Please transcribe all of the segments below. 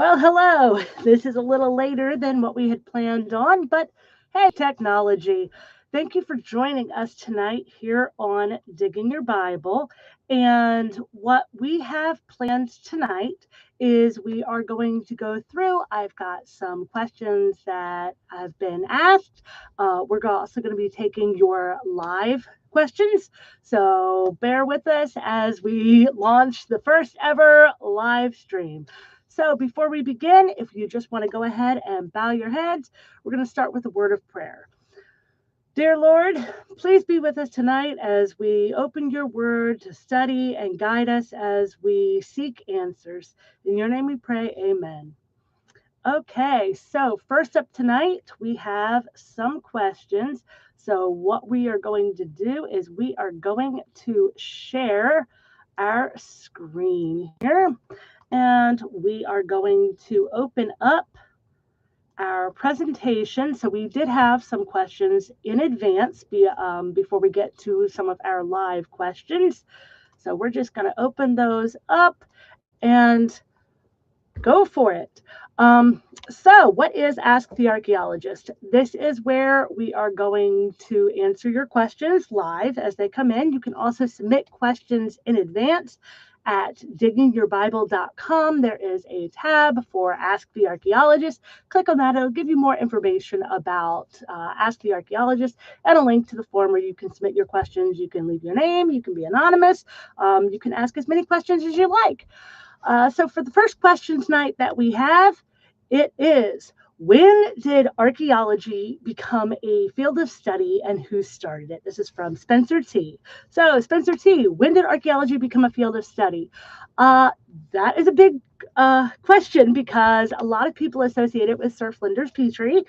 Well, hello. This is a little later than what we had planned on, but hey, technology. Thank you for joining us tonight here on Digging Your Bible. And what we have planned tonight is we are going to go through. I've got some questions that have been asked. Also going to be taking your live questions. So bear with us as we launch the first ever live stream. So before we begin, if you just want to go ahead and bow your heads, we're going to start with a word of prayer. Dear Lord, please be with us tonight as we open your word to study and guide us as we seek answers. In your name we pray, amen. Okay, so first up tonight, we have some questions. So what we are going to do is we are going to share our screen here. And we are going to open up our presentation. So we did have some questions in advance before we get to some of our live questions. So we're just going to open those up and go for it. So what is Ask the Archaeologist? This is where we are going to answer your questions live as they come in. You can also submit questions in advance at diggingyourbible.com. There is a tab for Ask the Archaeologist. Click on that. It'll give you more information about Ask the Archaeologist and a link to the form where you can submit your questions. You can leave your name. You can be anonymous. You can ask as many questions as you like. So for the first question tonight that we have, it is, when did archaeology become a field of study and who started it? This is from Spencer T. So Spencer T, when did archaeology become a field of study? That is a big question because a lot of people associate it with Sir Flinders Petrie.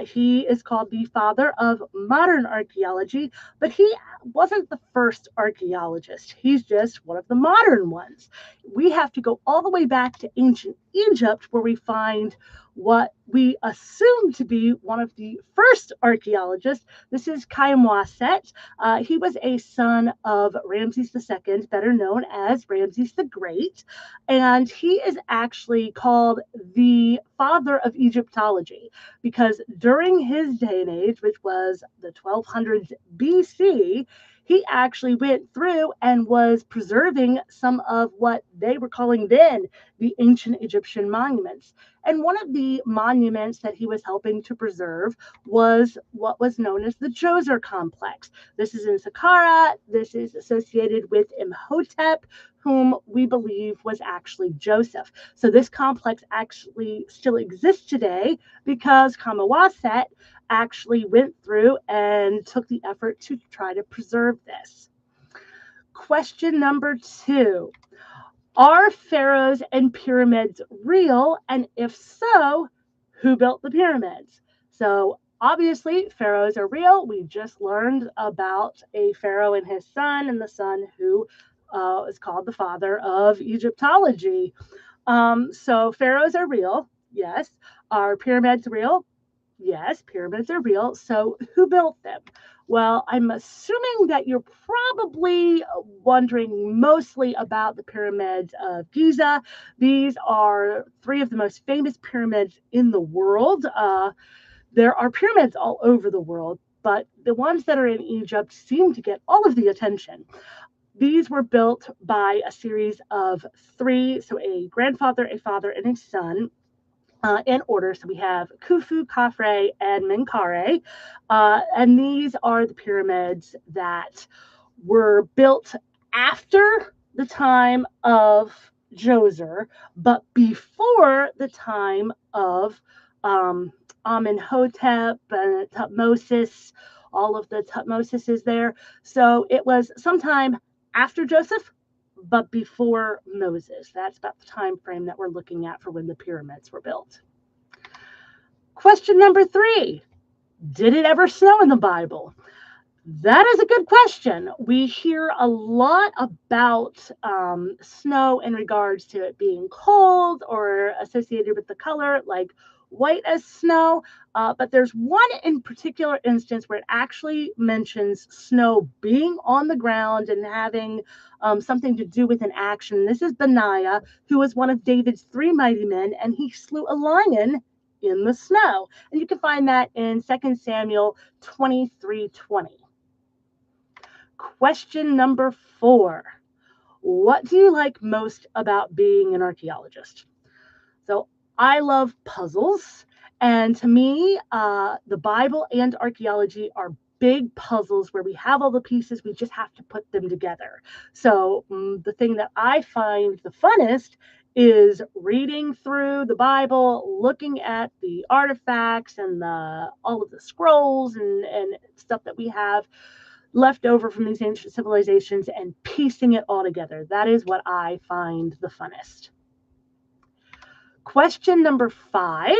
He is called the father of modern archaeology, but he wasn't the first archaeologist. He's just one of the modern ones. We have to go all the way back to ancient Egypt where we find what we assume to be one of the first archaeologists. This is Khaemwaset. He was a son of Ramses II, better known as Ramses the Great, and he is actually called the father of Egyptology because during his day and age, which was the 1200s BC, he actually went through and was preserving some of what they were calling then the ancient Egyptian monuments. And one of the monuments that he was helping to preserve was what was known as the Djoser complex. This is in Saqqara. This is associated with Imhotep, whom we believe was actually Joseph. So this complex actually still exists today because Khaemwaset actually went through and took the effort to try to preserve this. Question number 2. Are pharaohs and pyramids real? And if so, who built the pyramids? So obviously, pharaohs are real. We just learned about a pharaoh and his son, and the son who is called the father of Egyptology. So pharaohs are real. Yes. Are pyramids real? Yes, pyramids are real. So who built them? Well, I'm assuming that you're probably wondering mostly about the pyramids of Giza. These are three of the most famous pyramids in the world. There are pyramids all over the world, but the ones that are in Egypt seem to get all of the attention. These were built by a series of three, so a grandfather, a father, and a son. In order. So we have Khufu, Khafre, and Menkaure. And these are the pyramids that were built after the time of Djoser, but before the time of Amenhotep and Tutmosis, all of the Tutmosises there. So it was sometime after Joseph, but before Moses. That's about the time frame that we're looking at for when the pyramids were built. Question number 3. Did it ever snow in the Bible? That is a good question. We hear a lot about snow in regards to it being cold or associated with the color, like white as snow. But there's one in particular instance where it actually mentions snow being on the ground and having something to do with an action. This is Benaiah, who was one of David's three mighty men, and he slew a lion in the snow. And you can find that in 2 Samuel 23:20. Question number 4. What do you like most about being an archaeologist? So I love puzzles. And to me, the Bible and archaeology are big puzzles where we have all the pieces, we just have to put them together. So the thing that I find the funnest is reading through the Bible, looking at the artifacts and all of the scrolls and stuff that we have left over from these ancient civilizations and piecing it all together. That is what I find the funnest. Question number 5.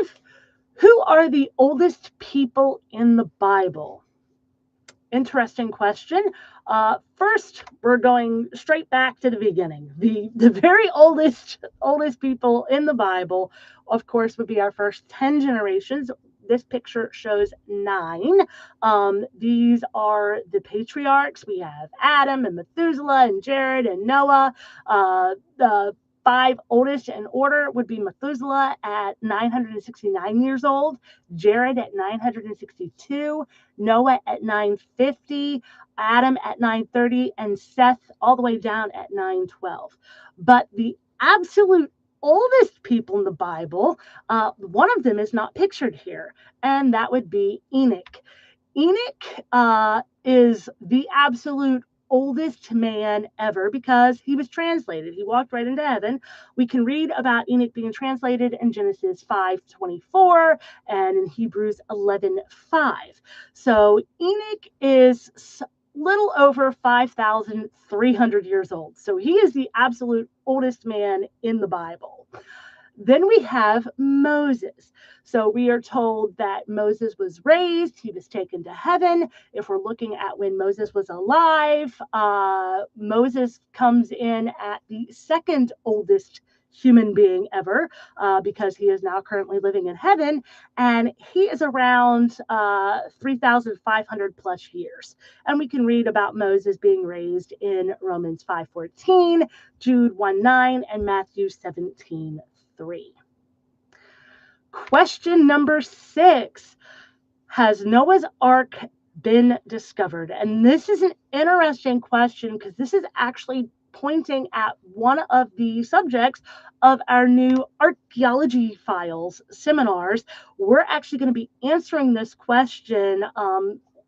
Who are the oldest people in the Bible? Interesting question. First, we're going straight back to the beginning. The very oldest people in the Bible, of course, would be our first 10 generations. This picture shows 9. These are the patriarchs. We have Adam and Methuselah and Jared and Noah. The 5 oldest in order would be Methuselah at 969 years old, Jared at 962, Noah at 950, Adam at 930, and Seth all the way down at 912. But the absolute oldest people in the Bible, one of them is not pictured here, and that would be Enoch. Enoch is the absolute oldest man ever because he was translated. He walked right into heaven. We can read about Enoch being translated in Genesis 5:24 and in Hebrews 11:5. So Enoch is little over 5,300 years old. So he is the absolute oldest man in the Bible. Then we have Moses. So we are told that Moses was raised, he was taken to heaven. If we're looking at when Moses was alive, Moses comes in at the second oldest human being ever because he is now currently living in heaven, and he is around 3,500 plus years. And we can read about Moses being raised in Romans 5:14, Jude 1:9, and Matthew 17:3. Question number 6. Has Noah's Ark been discovered? And this is an interesting question because this is actually pointing at one of the subjects of our new archaeology files seminars. We're actually going to be answering this question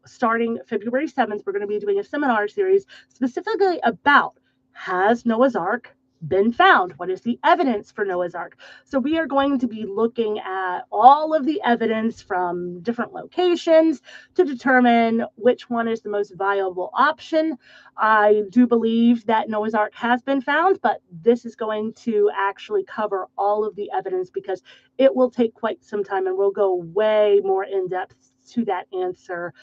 starting February 7th. We're going to be doing a seminar series specifically about, has Noah's Ark been found? What is the evidence for Noah's Ark? So we are going to be looking at all of the evidence from different locations to determine which one is the most viable option. I do believe that Noah's Ark has been found, but this is going to actually cover all of the evidence because it will take quite some time and we'll go way more in depth to that answer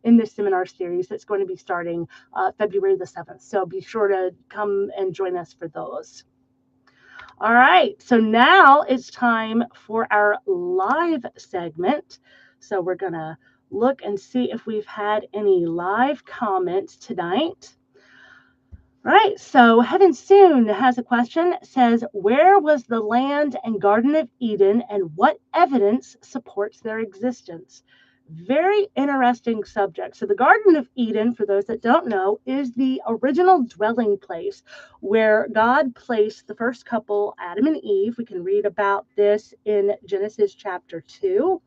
in this seminar series that's going to be starting February the 7th. So be sure to come and join us for those. All right, so now it's time for our live segment. So we're going to look and see if we've had any live comments tonight. All right, so Heaven Soon has a question. It says, where was the land and Garden of Eden and what evidence supports their existence? Very interesting subject. So the Garden of Eden, for those that don't know, is the original dwelling place where God placed the first couple, Adam and Eve. We can read about this in Genesis chapter 2.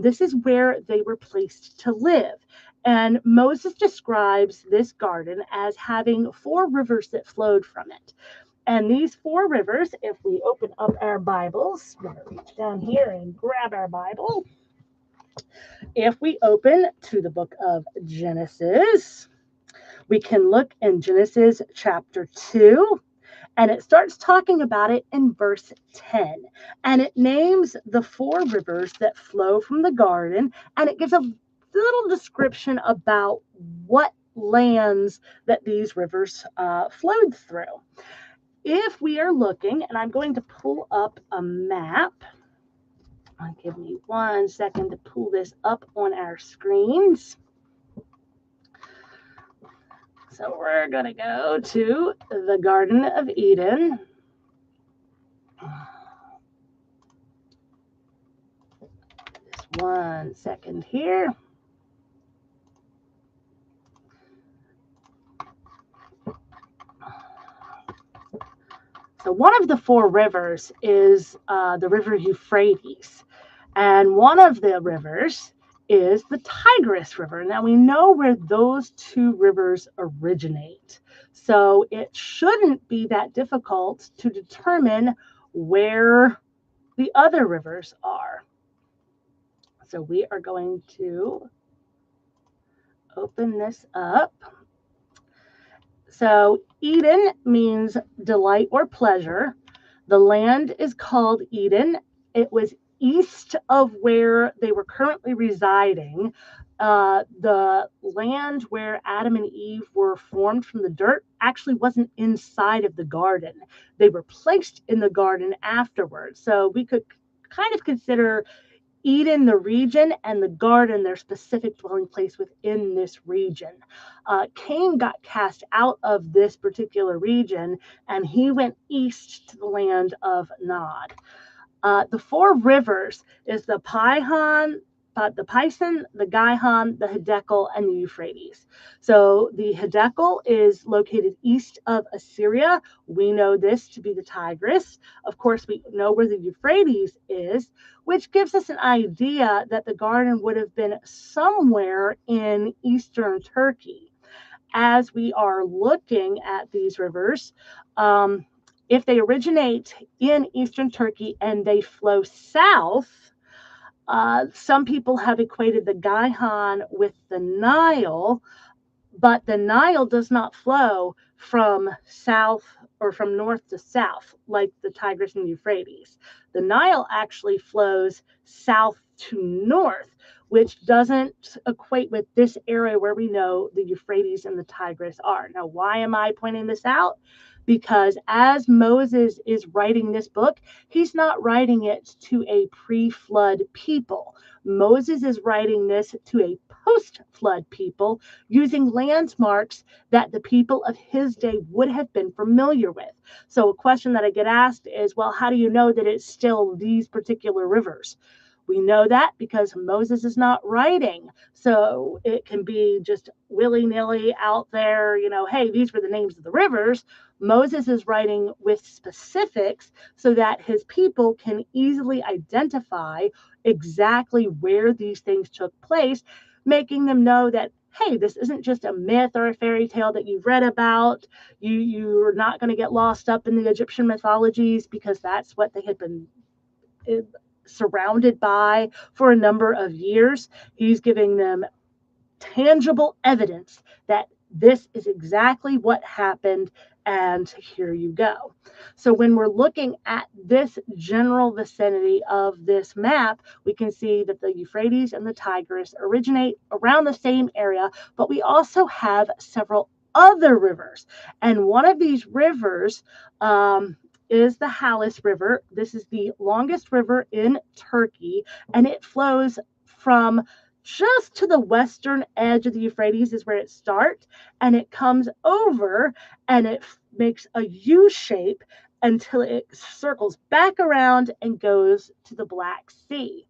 This is where they were placed to live. And Moses describes this garden as having 4 rivers that flowed from it. And these 4 rivers, if we open up our Bibles, we're going to reach down here and grab our Bible. If we open to the book of Genesis, we can look in Genesis chapter 2, and it starts talking about it in verse 10. And it names the 4 rivers that flow from the garden, and it gives a little description about what lands that these rivers flowed through. If we are looking, and I'm going to pull up a map. Give me 1 second to pull this up on our screens. So we're going to go to the Garden of Eden. Just 1 second here. So one of the 4 rivers is the river Euphrates. And one of the rivers is the Tigris River. Now we know where those 2 rivers originate. So it shouldn't be that difficult to determine where the other rivers are. So we are going to open this up. So Eden means delight or pleasure. The land is called Eden. It was east of where they were currently residing. The land where Adam and Eve were formed from the dirt actually wasn't inside of the garden. They were placed in the garden afterwards. So we could kind of consider Eden the region and the garden their specific dwelling place within this region. Cain got cast out of this particular region and he went east to the land of Nod. The 4 rivers is the Pison, the Gihon, the Hiddekel, and the Euphrates. So the Hiddekel is located east of Assyria. We know this to be the Tigris. Of course, we know where the Euphrates is, which gives us an idea that the garden would have been somewhere in eastern Turkey. As we are looking at these rivers, if they originate in eastern Turkey and they flow south, some people have equated the Gihon with the Nile, but the Nile does not flow from south or from north to south like the Tigris and Euphrates. The Nile actually flows south to north, which doesn't equate with this area where we know the Euphrates and the Tigris are. Now, why am I pointing this out? Because as Moses is writing this book, he's not writing it to a pre-flood people. Moses is writing this to a post-flood people using landmarks that the people of his day would have been familiar with. So a question that I get asked is, well, how do you know that it's still these particular rivers? We know that because Moses is not writing. So it can be just willy-nilly out there, hey, these were the names of the rivers. Moses is writing with specifics so that his people can easily identify exactly where these things took place, making them know that, hey, this isn't just a myth or a fairy tale that you've read about. You're not going to get lost up in the Egyptian mythologies because that's what they had been surrounded by for a number of years. He's giving them tangible evidence that this is exactly what happened, and here you go. So when we're looking at this general vicinity of this map, we can see that the Euphrates and the Tigris originate around the same area, but we also have several other rivers. And one of these rivers is the Halys River. This is the longest river in Turkey, and it flows from just to the western edge of the Euphrates is where it starts, and it comes over and it makes a U shape until it circles back around and goes to the Black Sea.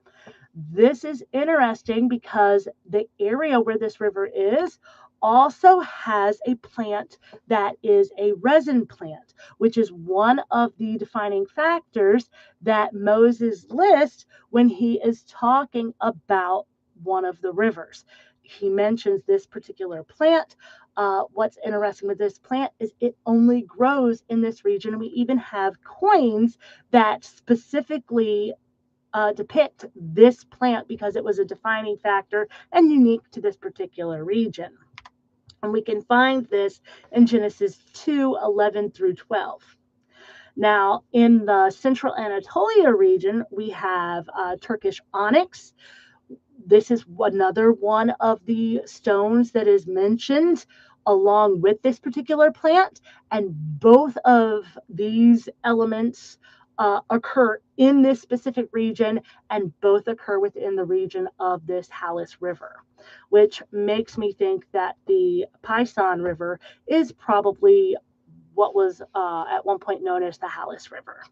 This is interesting because the area where this river is also has a plant that is a resin plant, which is one of the defining factors that Moses lists when he is talking about one of the rivers. He mentions this particular plant. What's interesting with this plant is it only grows in this region. We even have coins that specifically depict this plant because it was a defining factor and unique to this particular region. And we can find this in Genesis 2:11 through 12. Now, in the central Anatolia region, we have Turkish onyx. This is another one of the stones that is mentioned along with this particular plant, and both of these elements occur in this specific region, and both occur within the region of this Halys River, which makes me think that the Pison River is probably what was at one point known as the Halys River.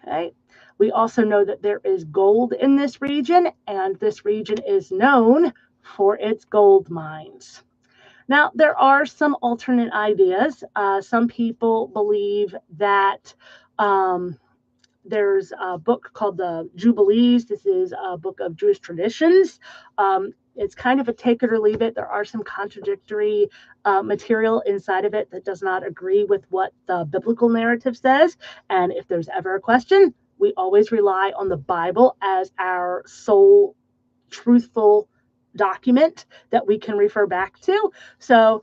Okay. We also know that there is gold in this region, and this region is known for its gold mines. Now, there are some alternate ideas. Some people believe that there's a book called the Jubilees. This is a book of Jewish traditions. It's kind of a take it or leave it. There are some contradictory material inside of it that does not agree with what the biblical narrative says. And if there's ever a question, we always rely on the Bible as our sole truthful document that we can refer back to. So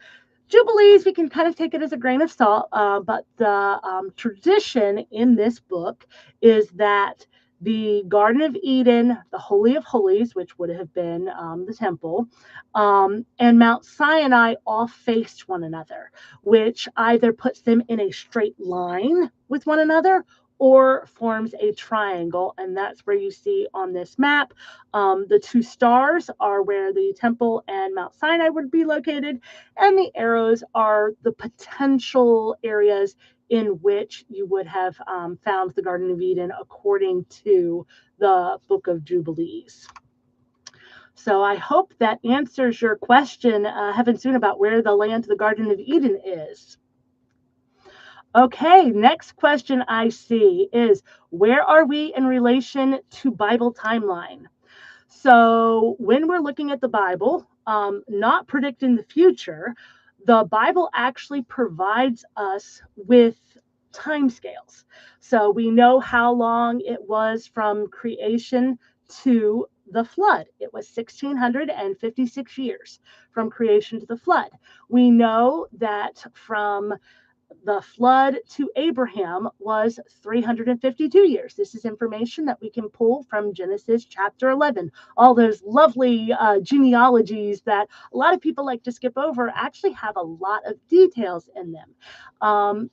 Jubilees, we can kind of take it as a grain of salt, but the tradition in this book is that the Garden of Eden, the Holy of Holies, which would have been the temple, and Mount Sinai all faced one another, which either puts them in a straight line with one another or forms a triangle. And that's where you see on this map, the two stars are where the temple and Mount Sinai would be located, and the arrows are the potential areas in which you would have found the Garden of Eden according to the Book of Jubilees. So I hope that answers your question, Heaven Soon, about where the land of the Garden of Eden is. Okay, next question I see is, where are we in relation to Bible timeline? So when we're looking at the Bible, not predicting the future, the Bible actually provides us with timescales. So we know how long it was from creation to the flood. It was 1,656 years from creation to the flood. We know that from the flood to Abraham was 352 years. This is information that we can pull from Genesis chapter 11. All those lovely genealogies that a lot of people like to skip over actually have a lot of details in them.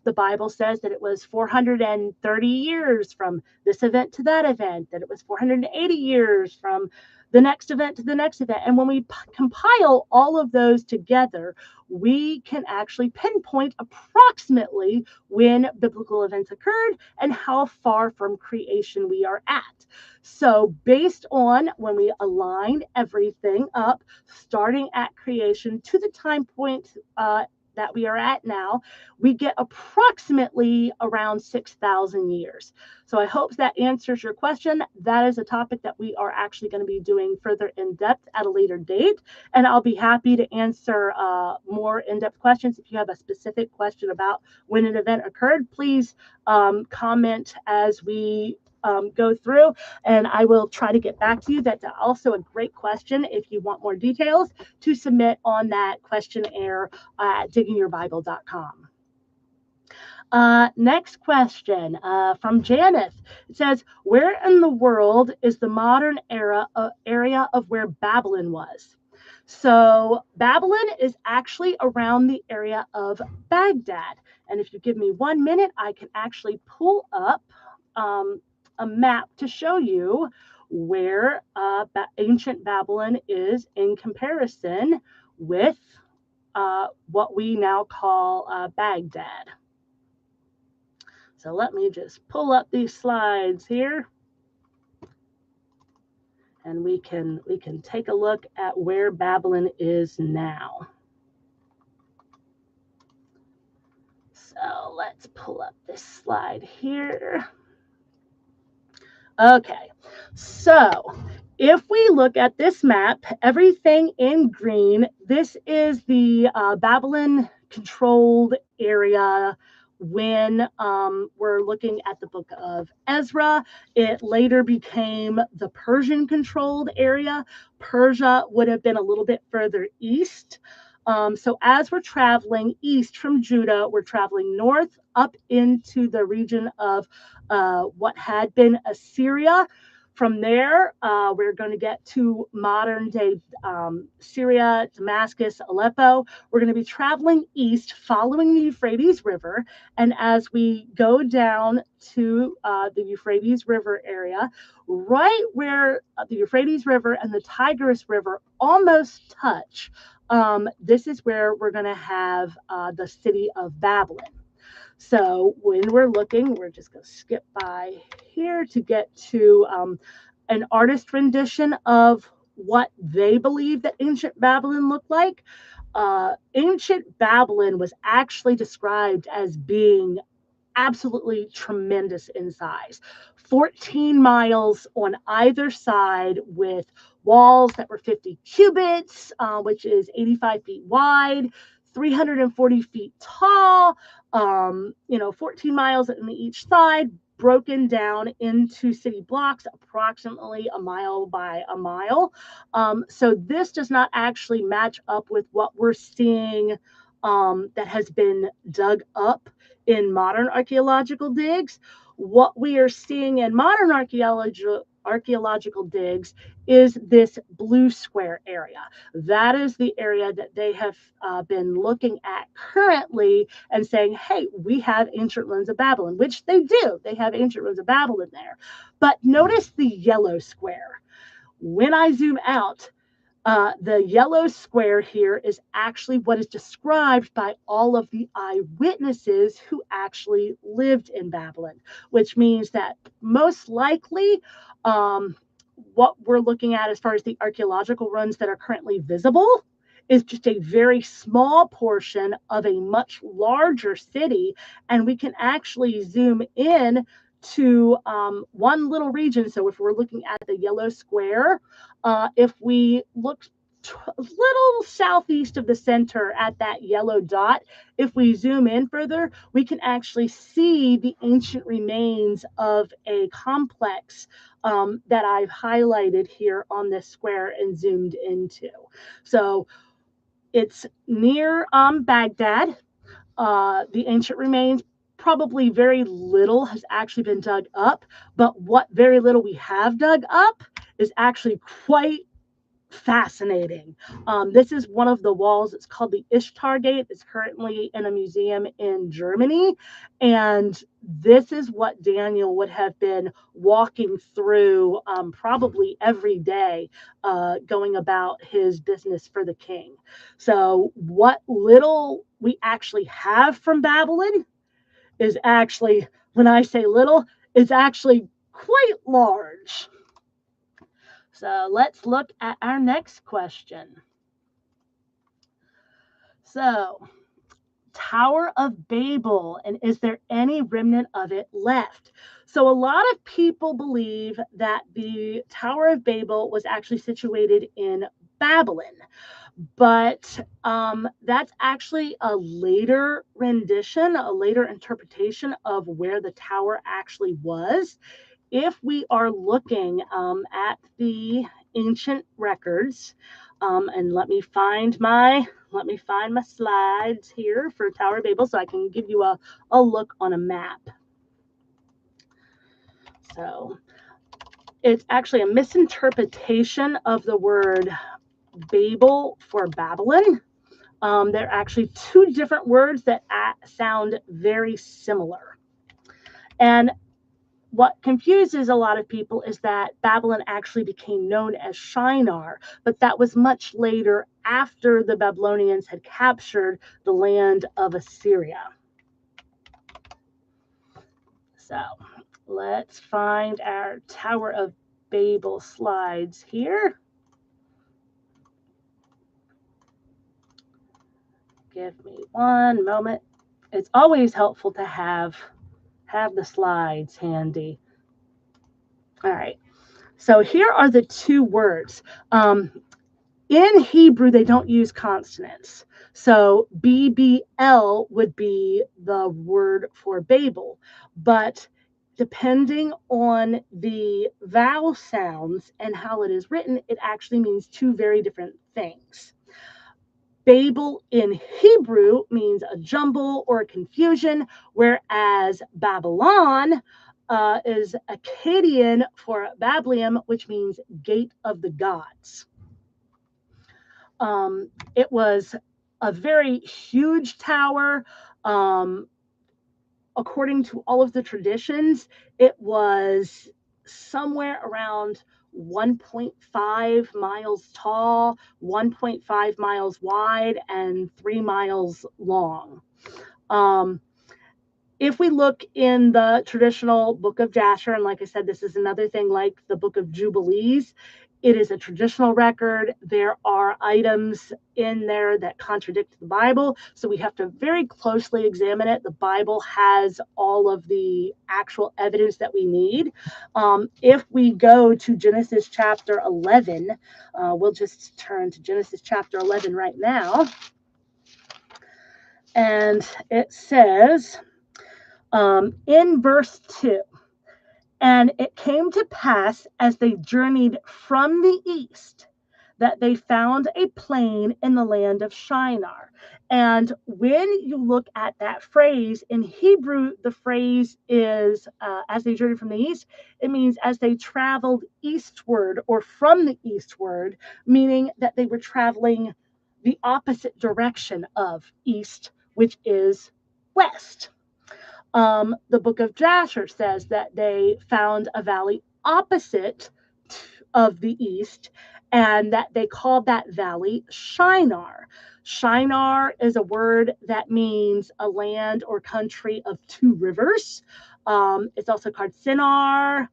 The Bible says that it was 430 years from this event to that event, that it was 480 years from the next event to the next event. And when we compile all of those together, we can actually pinpoint approximately when biblical events occurred and how far from creation we are at. So based on when we align everything up, starting at creation to the time point that we are at now, we get approximately around 6,000 years. So I hope that answers your question. That is a topic that we are actually going to be doing further in depth at a later date. And I'll be happy to answer more in-depth questions. If you have a specific question about when an event occurred, please comment as we go through, and I will try to get back to you. That's also a great question if you want more details to submit on that questionnaire at diggingyourbible.com. Next question from Janice. It says, where in the world is the modern area of where Babylon was? So Babylon is actually around the area of Baghdad. And if you give me 1 minute, I can actually pull up a map to show you where ancient Babylon is in comparison with what we now call Baghdad. So let me just pull up these slides here, and we can take a look at where Babylon is now. So let's pull up this slide here. Okay, so if we look at this map, everything in green, this is the Babylon controlled area when we're looking at the book of Ezra. It later became the Persian controlled area. Persia would have been a little bit further east. So as we're traveling east from Judah, we're traveling north up into the region of what had been Assyria. From there, we're going to get to modern day Syria, Damascus, Aleppo. We're going to be traveling east following the Euphrates River. And as we go down to the Euphrates River area, right where the Euphrates River and the Tigris River almost touch, this is where we're going to have the city of Babylon. So when we're looking, we're just going to skip by here to get to an artist rendition of what they believe that ancient Babylon looked like. Ancient Babylon was actually described as being absolutely tremendous in size. 14 miles on either side with walls that were 50 cubits, which is 85 feet wide, 340 feet tall, 14 miles on each side, broken down into city blocks, approximately a mile by a mile. So this does not actually match up with what we're seeing that has been dug up in modern archaeological digs. What we are seeing in modern archaeological digs is this blue square area. That is the area that they have been looking at currently and saying, hey, we have ancient ruins of Babylon, which they do. They have ancient ruins of Babylon there. But notice the yellow square. When I zoom out, the yellow square here is actually what is described by all of the eyewitnesses who actually lived in Babylon, which means that most likely what we're looking at as far as the archaeological ruins that are currently visible is just a very small portion of a much larger city. And we can actually zoom in to one little region. So if we're looking at the yellow square, if we look a little southeast of the center at that yellow dot, if we zoom in further, we can actually see the ancient remains of a complex that I've highlighted here on this square and zoomed into. So it's near Baghdad. The ancient remains, probably very little has actually been dug up, but what very little we have dug up is actually quite fascinating. This is one of the walls. It's called the Ishtar Gate. It's currently in a museum in Germany. And this is what Daniel would have been walking through probably every day, going about his business for the king. So what little we actually have from Babylon is actually, when I say little, is actually quite large. So let's look at our next question. So, Tower of Babel, and is there any remnant of it left? So, a lot of people believe that the Tower of Babel was actually situated in Babylon, but that's actually a later rendition, a later interpretation of where the tower actually was. If we are looking at the ancient records, and let me find my slides here for Tower of Babel so I can give you a look on a map. So it's actually a misinterpretation of the word Babel for Babylon. There are actually two different words that sound very similar. And what confuses a lot of people is that Babylon actually became known as Shinar, but that was much later after the Babylonians had captured the land of Assyria. So let's find our Tower of Babel slides here. Give me one moment. It's always helpful to have the slides handy. All right. So here are the two words. In Hebrew, they don't use consonants. So BBL would be the word for Babel. But depending on the vowel sounds and how it is written, it actually means two very different things. Babel in Hebrew means a jumble or a confusion, whereas Babylon is Akkadian for Babylon, which means gate of the gods. It was a very huge tower. According to all of the traditions, it was somewhere around 1.5 miles tall, 1.5 miles wide, and 3 miles long. If we look in the traditional book of Jasher, and like I said, this is another thing like the book of Jubilees, it is a traditional record. There are items in there that contradict the Bible, so we have to very closely examine it. The Bible has all of the actual evidence that we need. If we go to Genesis chapter 11, we'll just turn to Genesis chapter 11 right now. And it says, in verse 2, and it came to pass as they journeyed from the east that they found a plain in the land of Shinar. And when you look at that phrase in Hebrew, the phrase is as they journeyed from the east, it means as they traveled eastward or from the eastward, meaning that they were traveling the opposite direction of east, which is west. The book of Jasher says that they found a valley opposite of the east and that they called that valley Shinar. Shinar is a word that means a land or country of two rivers. It's also called Sinar.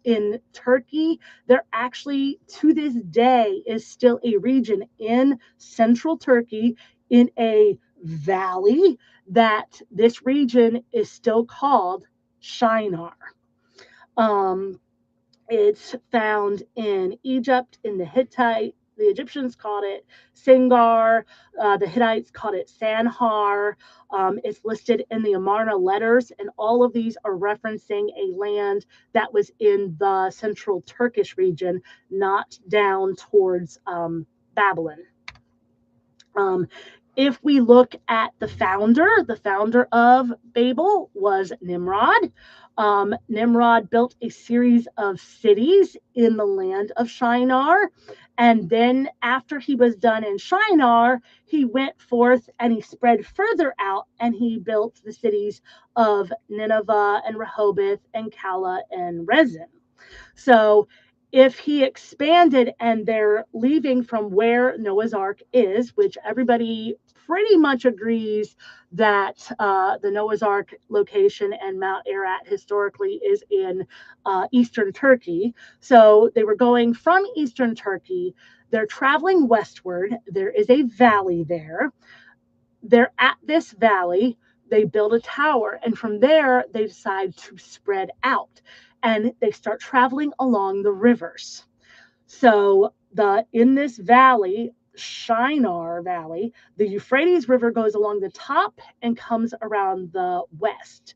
In Turkey, there actually to this day is still a region in central Turkey in a valley that this region is still called Shinar. It's found in Egypt, in the Hittite. The Egyptians called it Singar. The Hittites called it Sanhar. It's listed in the Amarna letters, and all of these are referencing a land that was in the central Turkish region, not down towards Babylon. If we look at the founder of Babel was Nimrod. Nimrod built a series of cities in the land of Shinar. And then after he was done in Shinar, he went forth and he spread further out and he built the cities of Nineveh and Rehoboth and Calah and Rezin. So if he expanded and they're leaving from where Noah's Ark is, which everybody pretty much agrees that the Noah's Ark location and Mount Ararat historically is in eastern Turkey. So they were going from eastern Turkey. They're traveling westward. There is a valley there. They're at this valley. They build a tower. And from there, they decide to spread out. And they start traveling along the rivers. So in this valley, Shinar Valley, the Euphrates River goes along the top and comes around the west.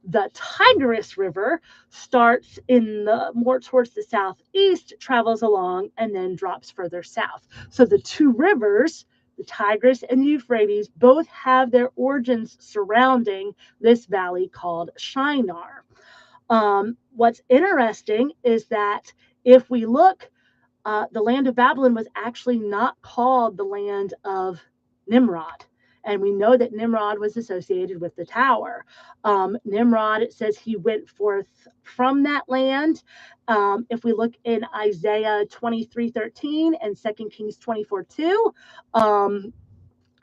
The Tigris River starts in the more towards the southeast, travels along, and then drops further south. So the two rivers, the Tigris and the Euphrates, both have their origins surrounding this valley called Shinar. What's interesting is that if we look, the land of Babylon was actually not called the land of Nimrod. And we know that Nimrod was associated with the tower. Nimrod, it says he went forth from that land. If we look in Isaiah 23:13 and 2 Kings 24:2,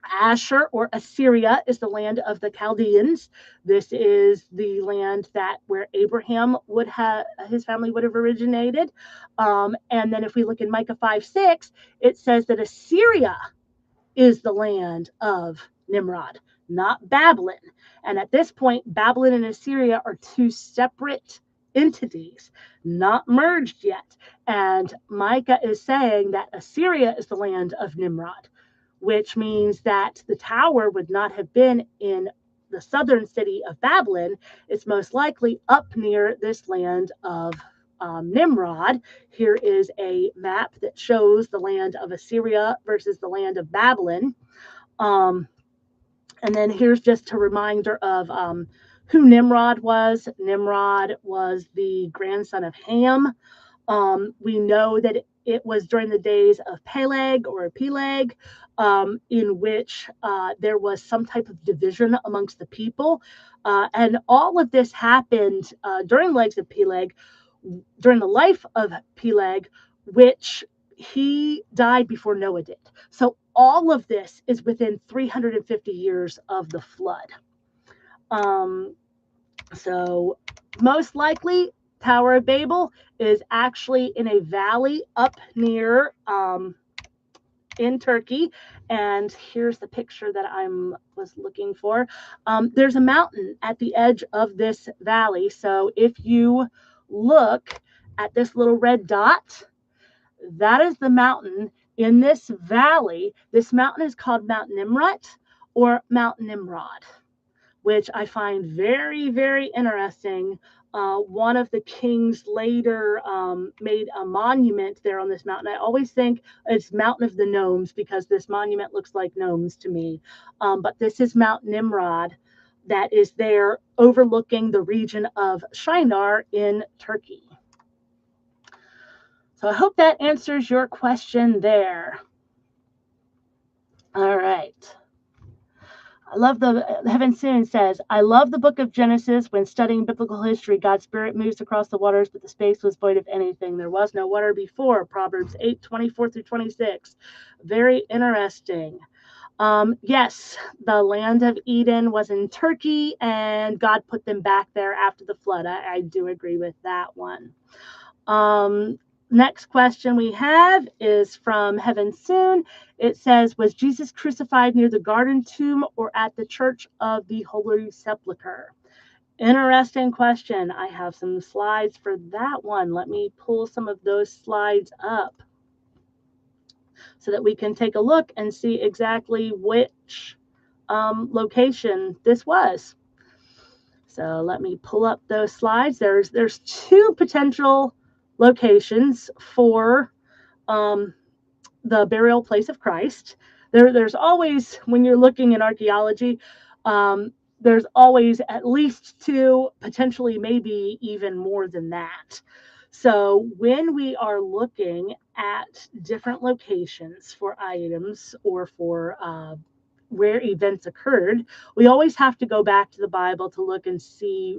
Asher or Assyria is the land of the Chaldeans. This is the land that where Abraham would have his family would have originated. And then if we look in Micah 5:6, it says that Assyria is the land of Nimrod, not Babylon. And at this point, Babylon and Assyria are two separate entities, not merged yet. And Micah is saying that Assyria is the land of Nimrod, which means that the tower would not have been in the southern city of Babylon. It's most likely up near this land of Nimrod. Here is a map that shows the land of Assyria versus the land of Babylon. And then here's just a reminder of who Nimrod was. Nimrod was the grandson of Ham. We know that it was during the days of Peleg or Peleg, in which there was some type of division amongst the people. And all of this happened during the legs of Peleg, during the life of Peleg, which he died before Noah did. So all of this is within 350 years of the flood. So most likely, Tower of Babel is actually in a valley up near in Turkey. And here's the picture that I was looking for. There's a mountain at the edge of this valley. So if you look at this little red dot, that is the mountain in this valley. This mountain is called Mount Nimrut or Mount Nimrod, which I find very, very interesting. One of the kings later made a monument there on this mountain. I always think it's Mountain of the Gnomes because this monument looks like gnomes to me. But this is Mount Nimrod that is there overlooking the region of Shinar in Turkey. So I hope that answers your question there. All right. I love Heaven Soon says, I love the book of Genesis. When studying biblical history, God's spirit moves across the waters, but the space was void of anything. There was no water before. Proverbs 8:24-26. Very interesting. Yes, the land of Eden was in Turkey, and God put them back there after the flood. I do agree with that one. Next question we have is from Heaven Soon. It says, was Jesus crucified near the garden tomb or at the church of the Holy Sepulcher? Interesting question. I have some slides for that one. Let me pull some of those slides up so that we can take a look and see exactly which location this was. So let me pull up those slides. There's two potential locations for the burial place of Christ. There's always, when you're looking at archaeology, there's always at least two, potentially maybe even more than that. So when we are looking at different locations for items or for where events occurred, we always have to go back to the Bible to look and see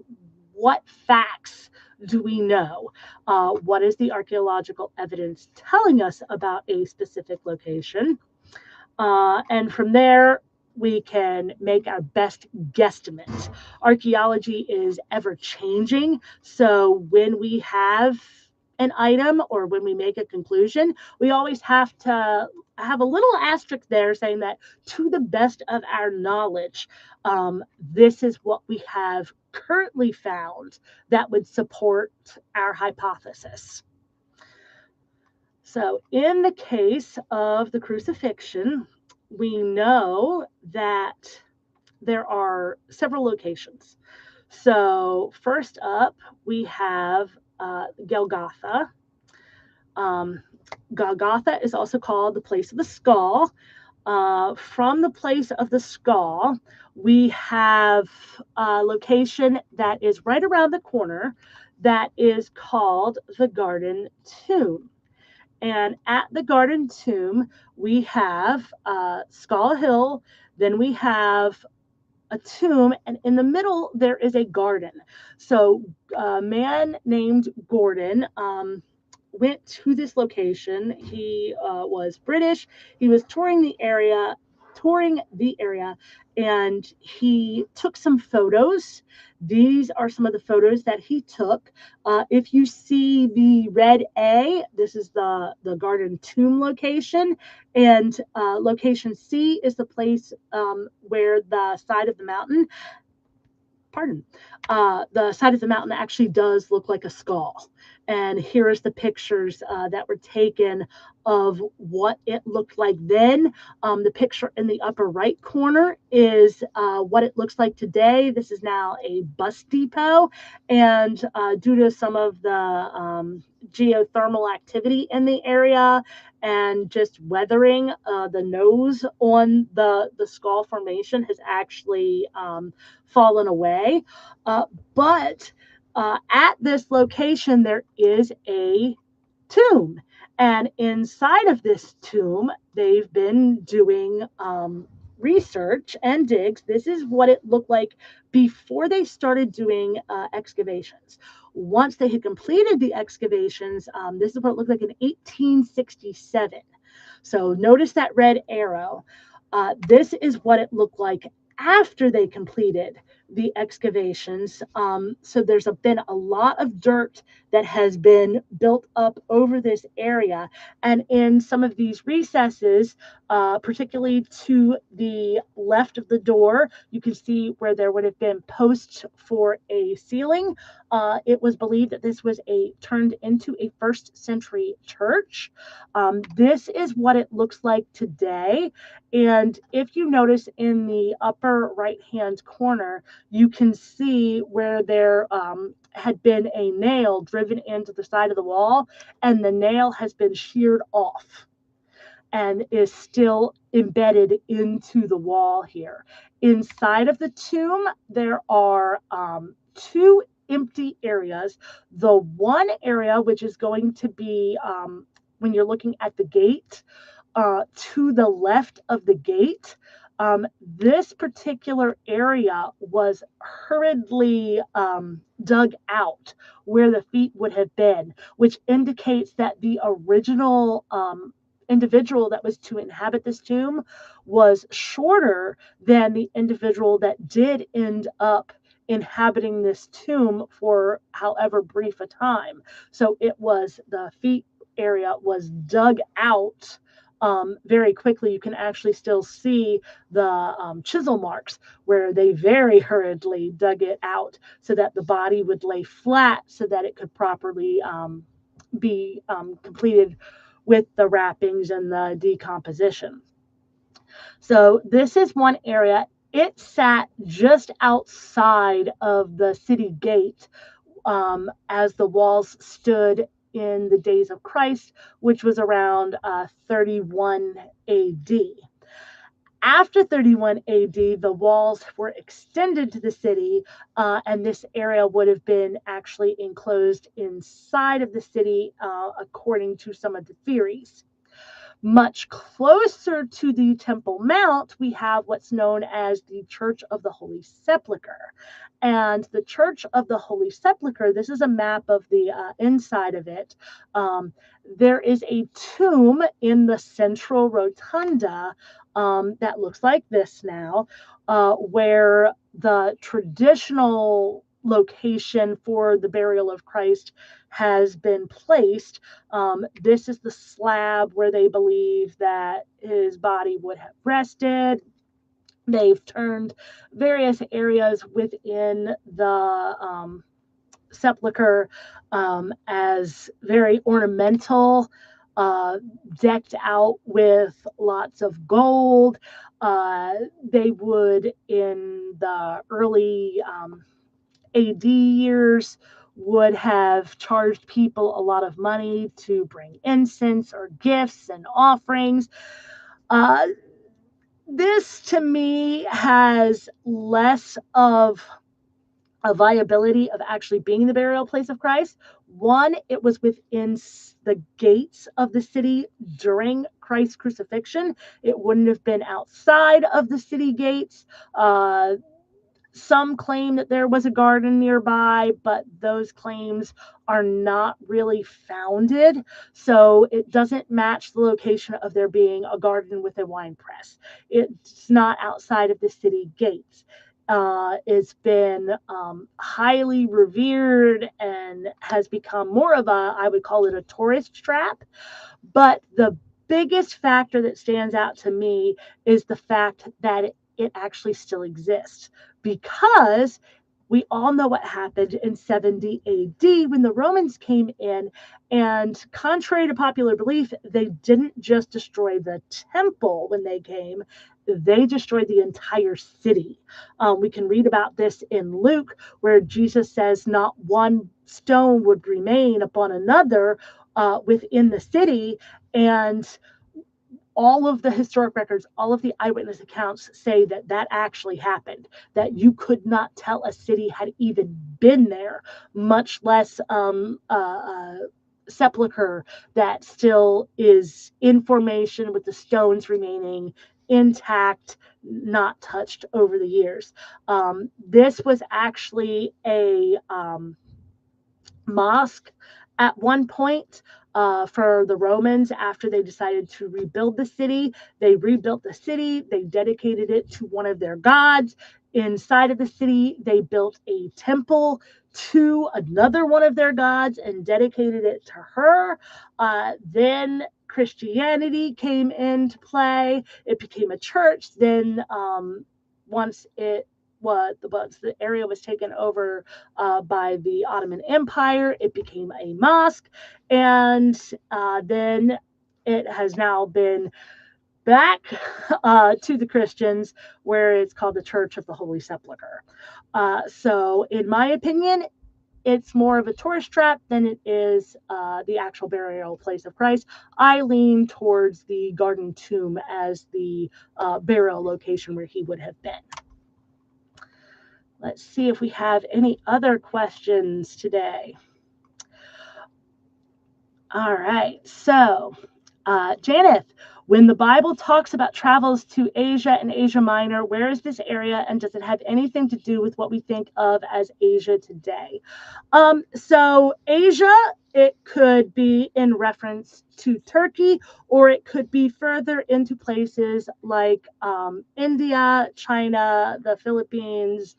what facts do we know? What is the archaeological evidence telling us about a specific location? And from there, we can make our best guesstimate. Archaeology is ever changing. So when we have an item or when we make a conclusion, we always have to have a little asterisk there saying that to the best of our knowledge, this is what we have currently found that would support our hypothesis. So in the case of the crucifixion, we know that there are several locations. So first up, we have Golgotha. Golgotha is also called the place of the skull. From the place of the skull, we have a location that is right around the corner that is called the Garden Tomb. And at the Garden Tomb, we have Skull Hill, then we have a tomb, and in the middle, there is a garden. So a man named Gordon went to this location. He was British. He was touring the area, and he took some photos. These are some of the photos that he took. If you see the red A, this is the Garden Tomb location, and location C is the place where the side of the mountain, the side of the mountain actually does look like a skull. And here is the pictures that were taken of what it looked like then. The picture in the upper right corner is what it looks like today. This is now a bus depot. And due to some of the geothermal activity in the area, and just weathering. The nose on the skull formation has actually fallen away. Uh, but at this location, there is a tomb. And inside of this tomb, they've been doing research and digs. This is what it looked like before they started doing excavations. Once they had completed the excavations, this is what it looked like in 1867. So notice that red arrow. This is what it looked like after they completed the excavations. So there's been a lot of dirt that has been built up over this area. And in some of these recesses, particularly to the left of the door, you can see where there would have been posts for a ceiling. It was believed that this was turned into a first century church. This is what it looks like today. And if you notice in the upper right-hand corner, you can see where there had been a nail driven into the side of the wall, and the nail has been sheared off and is still embedded into the wall here. Inside of the tomb, there are two empty areas. The one area, which is going to be when you're looking at the gate, to the left of the gate, this particular area was hurriedly dug out where the feet would have been, which indicates that the original individual that was to inhabit this tomb was shorter than the individual that did end up inhabiting this tomb for however brief a time. So it was the feet area was dug out very quickly. You can actually still see the chisel marks where they very hurriedly dug it out so that the body would lay flat so that it could properly be completed with the wrappings and the decomposition. So this is one area. It sat just outside of the city gate as the walls stood in the days of Christ, which was around 31 AD. After 31 AD, the walls were extended to the city, and this area would have been actually enclosed inside of the city, according to some of the theories. Much closer to the Temple Mount, we have what's known as the Church of the Holy Sepulcher. And the Church of the Holy Sepulcher, this is a map of the inside of it. There is a tomb in the central rotunda that looks like this now, where the traditional location for the burial of Christ has been placed. This is the slab where they believe that his body would have rested. They've turned various areas within the sepulcher as very ornamental, decked out with lots of gold. They would, in the early AD years, would have charged people a lot of money to bring incense or gifts and offerings. This to me has less of a viability of actually being the burial place of Christ. One, it was within the gates of the city during Christ's crucifixion. It wouldn't have been outside of the city gates. Some claim that there was a garden nearby, but those claims are not really founded. So it doesn't match the location of there being a garden with a wine press. It's not outside of the city gates. It's been highly revered and has become more of I would call it a tourist trap. But the biggest factor that stands out to me is the fact that it actually still exists, because we all know what happened in 70 AD when the Romans came in, and contrary to popular belief, they didn't just destroy the temple when they came they destroyed the entire city. We can read about this in Luke, where Jesus says not one stone would remain upon another within the city. And all of the historic records, all of the eyewitness accounts say that that actually happened, that you could not tell a city had even been there, much less sepulcher that still is in formation with the stones remaining intact, not touched over the years. This was actually a mosque at one point for the Romans after they decided to rebuild the city. They rebuilt the city, they dedicated it to one of their gods. Inside of the city, they built a temple to another one of their gods and dedicated it to her. Then Christianity came into play. It became a church. Then once the area was taken over by the Ottoman Empire, it became a mosque, and then it has now been back to the Christians, where it's called the Church of the Holy Sepulcher. So, in my opinion, it's more of a tourist trap than it is the actual burial place of Christ. I lean towards the Garden Tomb as the burial location where he would have been. Let's see if we have any other questions today. All right. So, Janeth, when the Bible talks about travels to Asia and Asia Minor, where is this area, and does it have anything to do with what we think of as Asia today? So Asia, it could be in reference to Turkey, or it could be further into places like India, China, the Philippines,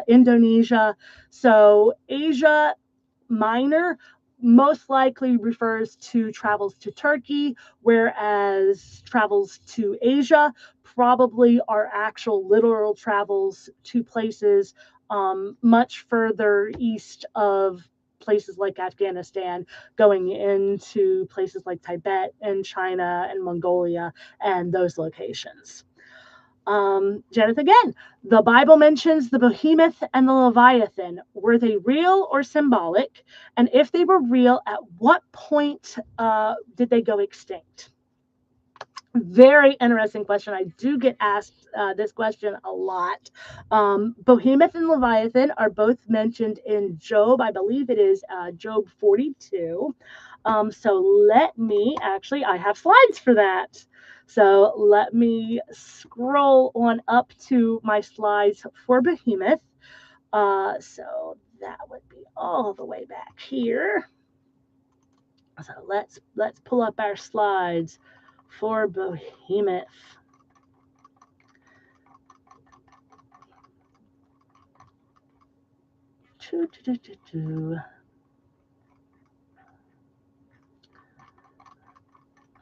Indonesia. So Asia Minor most likely refers to travels to Turkey, whereas travels to Asia probably are actual literal travels to places much further east of places like Afghanistan, going into places like Tibet and China and Mongolia and those locations. Janet, again, the Bible mentions the behemoth and the leviathan. Were they real or symbolic? And if they were real, at what point did they go extinct? Very interesting question. I do get asked this question a lot. Behemoth and Leviathan are both mentioned in Job. I believe it is Job 42. So let me, actually, I have slides for that. So let me scroll on up to my slides for Behemoth. So that would be all the way back here. So let's pull up our slides for Behemoth.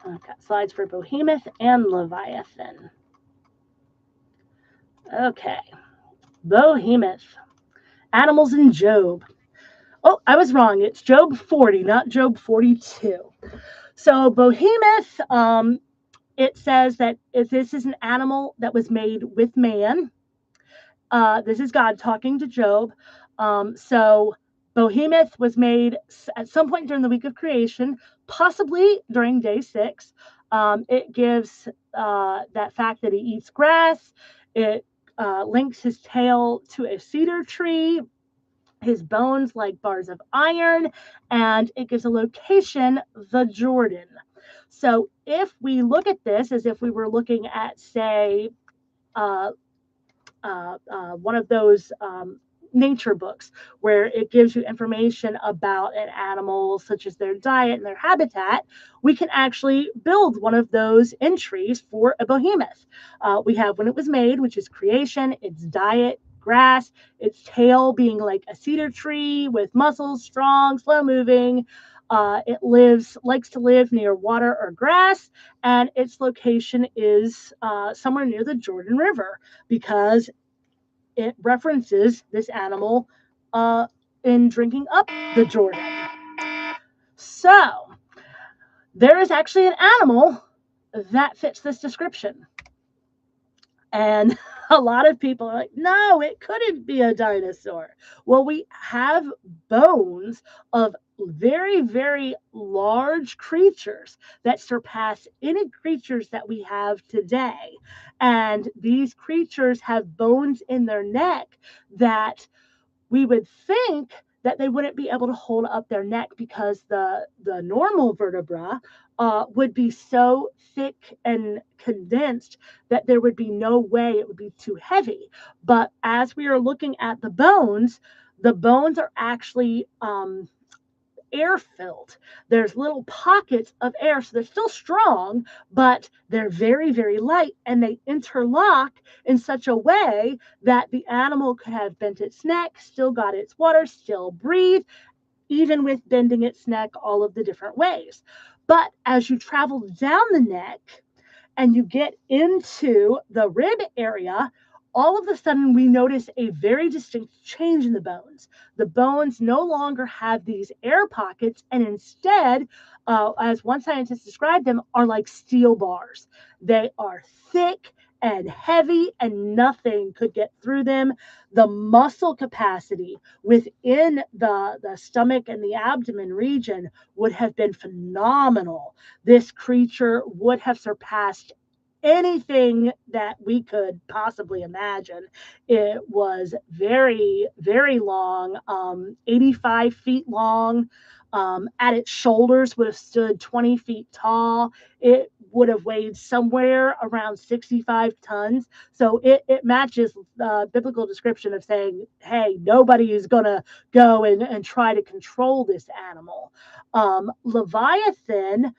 I've got slides for Behemoth and Leviathan. Okay, Behemoth. Animals in Job. Oh, I was wrong. It's Job 40, not Job 42. So Behemoth, it says that if this is an animal that was made with man. This is God talking to Job. So Behemoth was made at some point during the week of creation, possibly during day 6. It gives that fact that he eats grass. It links his tail to a cedar tree, his bones like bars of iron, and it gives a location, the Jordan. So if we look at this as if we were looking at, say, one of those nature books where it gives you information about an animal, such as their diet and their habitat, we can actually build one of those entries for a behemoth. We have when it was made, which is creation, its diet, grass, its tail being like a cedar tree with muscles, strong, slow moving. It likes to live near water or grass, and its location is somewhere near the Jordan River, because it references this animal in drinking up the Jordan. So there is actually an animal that fits this description. And a lot of people are like, no, it couldn't be a dinosaur. Well, we have bones of very, very large creatures that surpass any creatures that we have today. And these creatures have bones in their neck that we would think that they wouldn't be able to hold up their neck because the normal vertebra would be so thick and condensed that there would be no way it would be too heavy. But as we are looking at the bones are actually air filled. There's little pockets of air, so they're still strong, but they're very, very light, and they interlock in such a way that the animal could have bent its neck, still got its water, still breathe, even with bending its neck all of the different ways. But as you travel down the neck, and you get into the rib area, all of a sudden we notice a very distinct change in the bones. The bones no longer have these air pockets, and instead, as one scientist described them, are like steel bars. They are thick and heavy, and nothing could get through them. The muscle capacity within the stomach and the abdomen region would have been phenomenal. This creature would have surpassed anything that we could possibly imagine. It was very, very long, 85 feet long. At its shoulders would have stood 20 feet tall. It would have weighed somewhere around 65 tons. So it matches the biblical description of saying, hey, nobody is going to go and try to control this animal. Leviathan,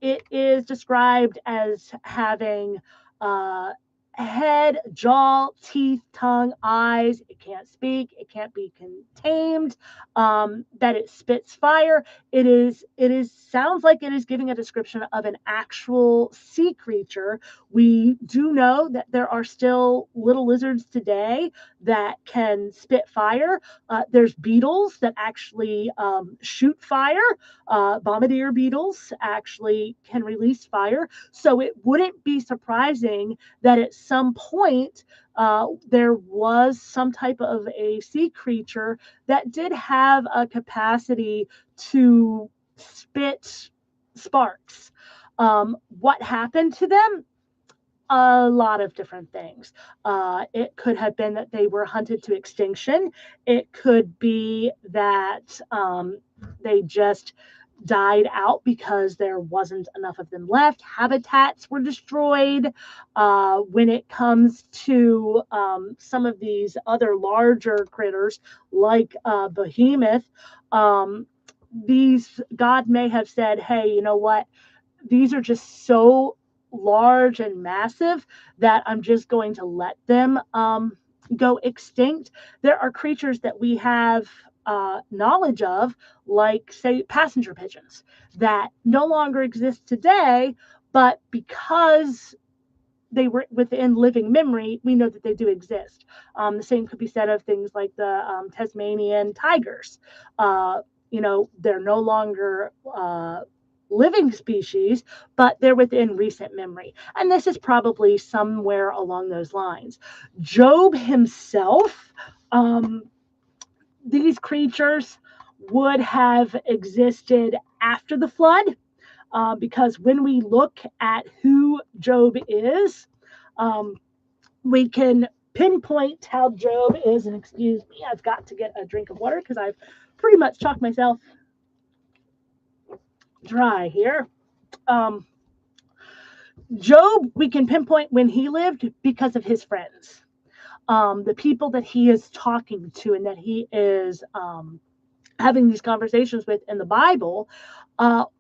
it is described as having uh, head, jaw, teeth, tongue, eyes. It can't speak. It can't be contained. That it spits fire. It is sounds like it is giving a description of an actual sea creature. We do know that there are still little lizards today that can spit fire. There's beetles that actually shoot fire. Bombardier beetles actually can release fire. So it wouldn't be surprising that at some point there was some type of a sea creature that did have a capacity to spit sparks. What happened to them? A lot of different things. It could have been that they were hunted to extinction. It could be that they just died out because there wasn't enough of them left. Habitats were destroyed. When it comes to some of these other larger critters like behemoth, these God may have said, hey, you know what? These are just so large and massive that I'm just going to let them go extinct. There are creatures that we have knowledge of, like, say, passenger pigeons, that no longer exist today, but because they were within living memory, we know that they do exist. The same could be said of things like the Tasmanian tigers. They're no longer living species, but they're within recent memory. And this is probably somewhere along those lines. Job himself, these creatures would have existed after the flood, because when we look at who Job is, we can pinpoint how Job is. And excuse me, I've got to get a drink of water because I've pretty much talked myself dry here. Job, we can pinpoint when he lived because of his friends, the people that he is talking to and that he is having these conversations with in the Bible.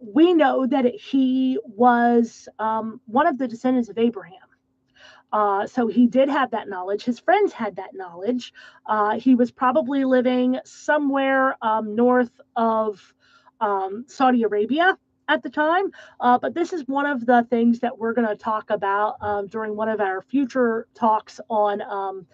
We know that he was one of the descendants of Abraham. So he did have that knowledge. His friends had that knowledge. He was probably living somewhere north of Saudi Arabia at the time. But this is one of the things that we're going to talk about during one of our future talks on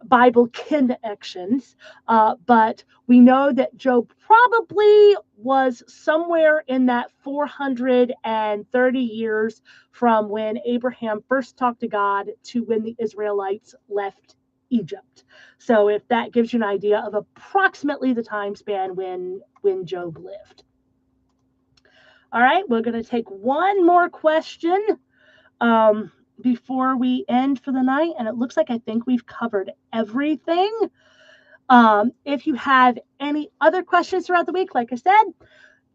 Bible connections, but we know that Job probably was somewhere in that 430 years from when Abraham first talked to God to when the Israelites left Egypt. So if that gives you an idea of approximately the time span when Job lived. All right, we're going to take one more question before we end for the night, and it looks like I think we've covered everything. If you have any other questions throughout the week, like I said,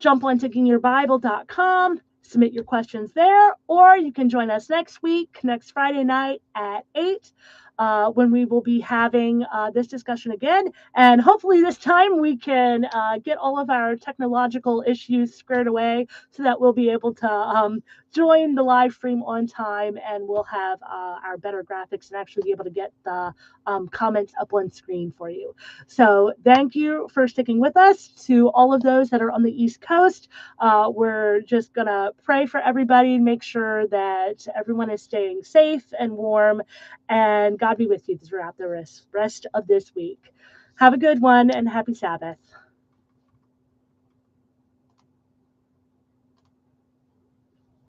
jump on diggingyourbible.com, submit your questions there, or you can join us next week, next Friday night at 8, when we will be having this discussion again. And hopefully this time we can get all of our technological issues squared away so that we'll be able to join the live stream on time, and we'll have our better graphics and actually be able to get the comments up on screen for you. So thank you for sticking with us. To all of those that are on the East Coast, we're just going to pray for everybody and make sure that everyone is staying safe and warm, and God be with you throughout the rest of this week. Have a good one and happy Sabbath.